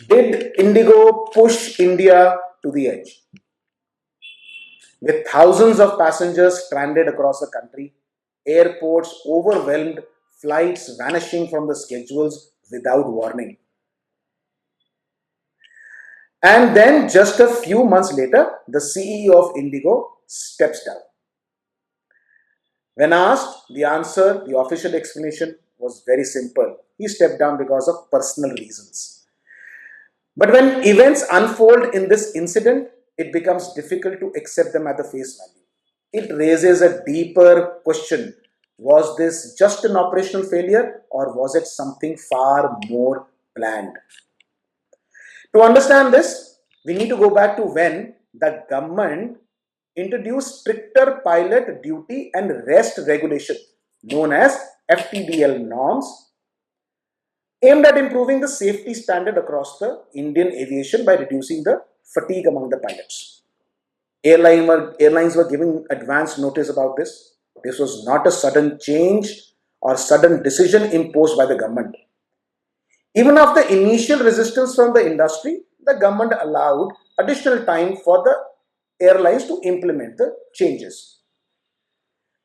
Did IndiGo push India to the edge? With thousands of passengers stranded across the country, airports overwhelmed, flights vanishing from the schedules without warning. And then, just a few months later, the CEO of IndiGo steps down. When asked, the official explanation was very simple. He stepped down because of personal reasons. But when events unfold in this incident, it becomes difficult to accept them at the face value. It raises a deeper question. Was this just an operational failure, or was it something far more planned? To understand this, we need to go back to when the government introduced stricter pilot duty and rest regulation known as FDTL norms, aimed at improving the safety standard across the Indian aviation by reducing the fatigue among the pilots. Airlines were giving advance notice about this. This was not a sudden change or sudden decision imposed by the government. Even after initial resistance from the industry, the government allowed additional time for the airlines to implement the changes.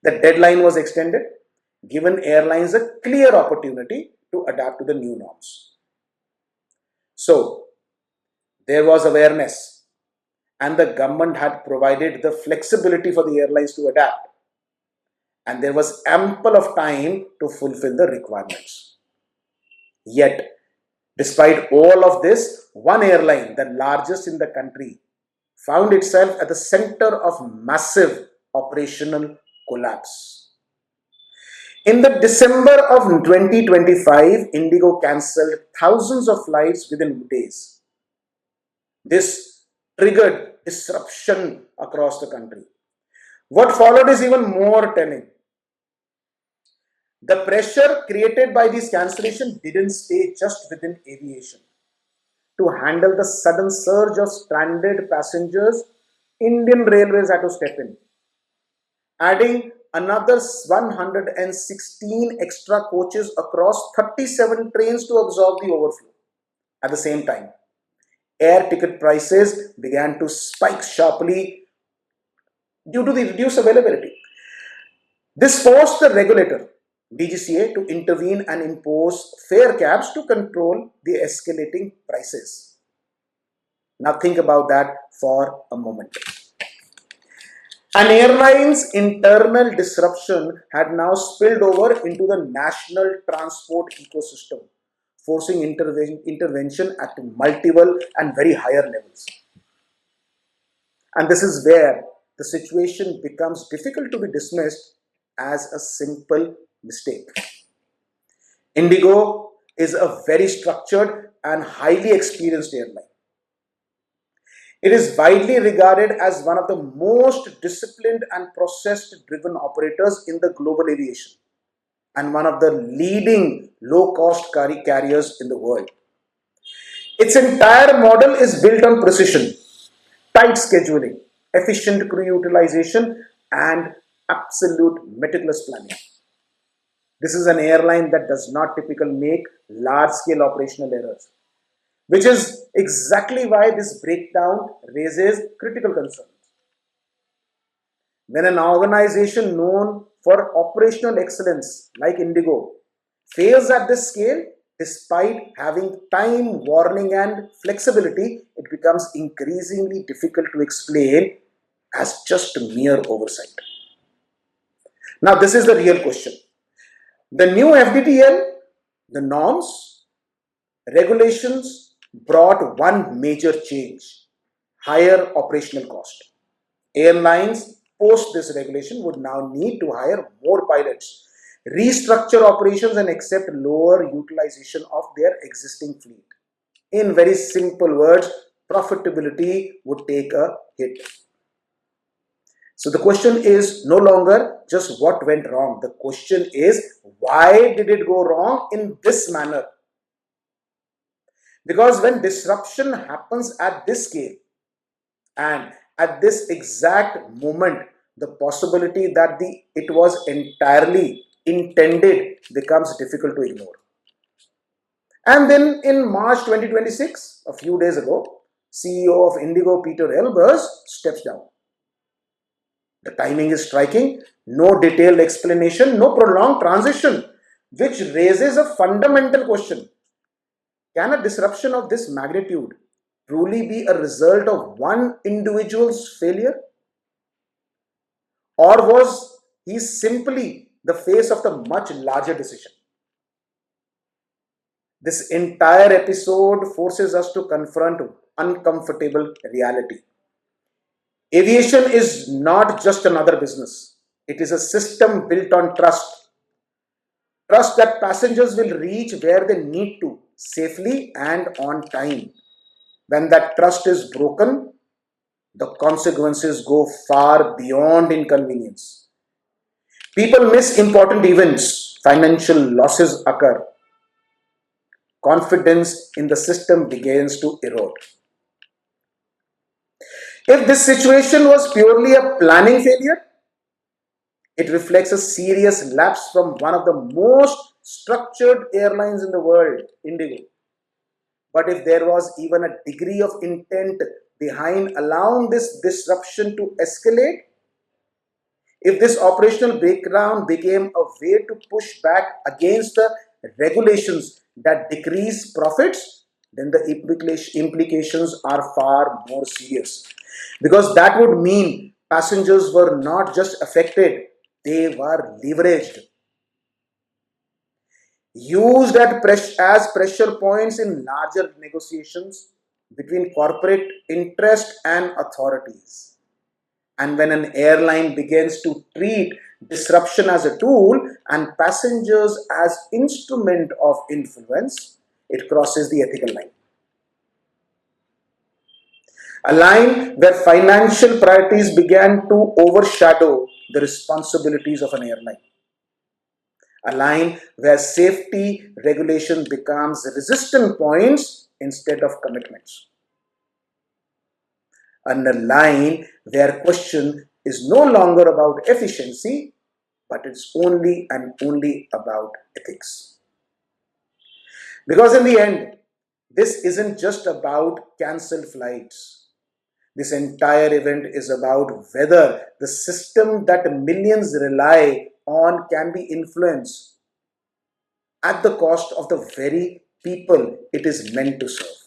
The deadline was extended, giving airlines a clear opportunity to adapt to the new norms. So, there was awareness, and the government had provided the flexibility for the airlines to adapt, and there was ample of time to fulfill the requirements. Yet, despite all of this, one airline, the largest in the country, found itself at the center of massive operational collapse. In the December of 2025, IndiGo cancelled thousands of flights within days. This triggered disruption across the country. What followed is even more telling. The pressure created by these cancellations didn't stay just within aviation. To handle the sudden surge of stranded passengers, Indian Railways had to step in, adding another 116 extra coaches across 37 trains to absorb the overflow. At the same time, air ticket prices began to spike sharply due to the reduced availability. This forced the regulator, DGCA, to intervene and impose fare caps to control the escalating prices. Now think about that for a moment. An airline's internal disruption had now spilled over into the national transport ecosystem, forcing intervention at multiple and very higher levels. And this is where the situation becomes difficult to be dismissed as a simple mistake. IndiGo is a very structured and highly experienced airline. It is widely regarded as one of the most disciplined and process-driven operators in the global aviation and one of the leading low-cost carriers in the world. Its entire model is built on precision, tight scheduling, efficient crew utilization, and absolute meticulous planning. This is an airline that does not typically make large-scale operational errors, which is exactly why this breakdown raises critical concerns. When an organization known for operational excellence like IndiGo fails at this scale, despite having time, warning, and flexibility, it becomes increasingly difficult to explain as just mere oversight. Now, this is the real question. The new FDTL, the norms, regulations brought one major change: higher operational cost. Airlines post this regulation would now need to hire more pilots, restructure operations, and accept lower utilization of their existing fleet. In very simple words, profitability would take a hit. So the question is no longer just what went wrong. The question is, why did it go wrong in this manner? Because when disruption happens at this scale and at this exact moment, the possibility that it was entirely intended becomes difficult to ignore. And then in March 2026, a few days ago, CEO of IndiGo Peter Elbers steps down. The timing is striking, no detailed explanation, no prolonged transition, which raises a fundamental question. Can a disruption of this magnitude truly be a result of one individual's failure? Or was he simply the face of the much larger decision? This entire episode forces us to confront uncomfortable reality. Aviation is not just another business. It is a system built on trust. Trust that passengers will reach where they need to safely and on time. When that trust is broken, the consequences go far beyond inconvenience. People miss important events, financial losses occur, confidence in the system begins to erode. If this situation was purely a planning failure, it reflects a serious lapse from one of the most structured airlines in the world, IndiGo. But if there was even a degree of intent behind allowing this disruption to escalate, if this operational breakdown became a way to push back against the regulations that decrease profits, then the implications are far more serious. Because that would mean passengers were not just affected, they were leveraged, used as pressure points in larger negotiations between corporate interest and authorities. And when an airline begins to treat disruption as a tool and passengers as instrument of influence, it crosses the ethical line. A line where financial priorities began to overshadow the responsibilities of an airline. A line where safety regulation becomes resistance points instead of commitments. And a line where question is no longer about efficiency, but it's only and only about ethics. Because in the end, this isn't just about cancelled flights. This entire event is about whether the system that millions rely on can be influenced at the cost of the very people it is meant to serve.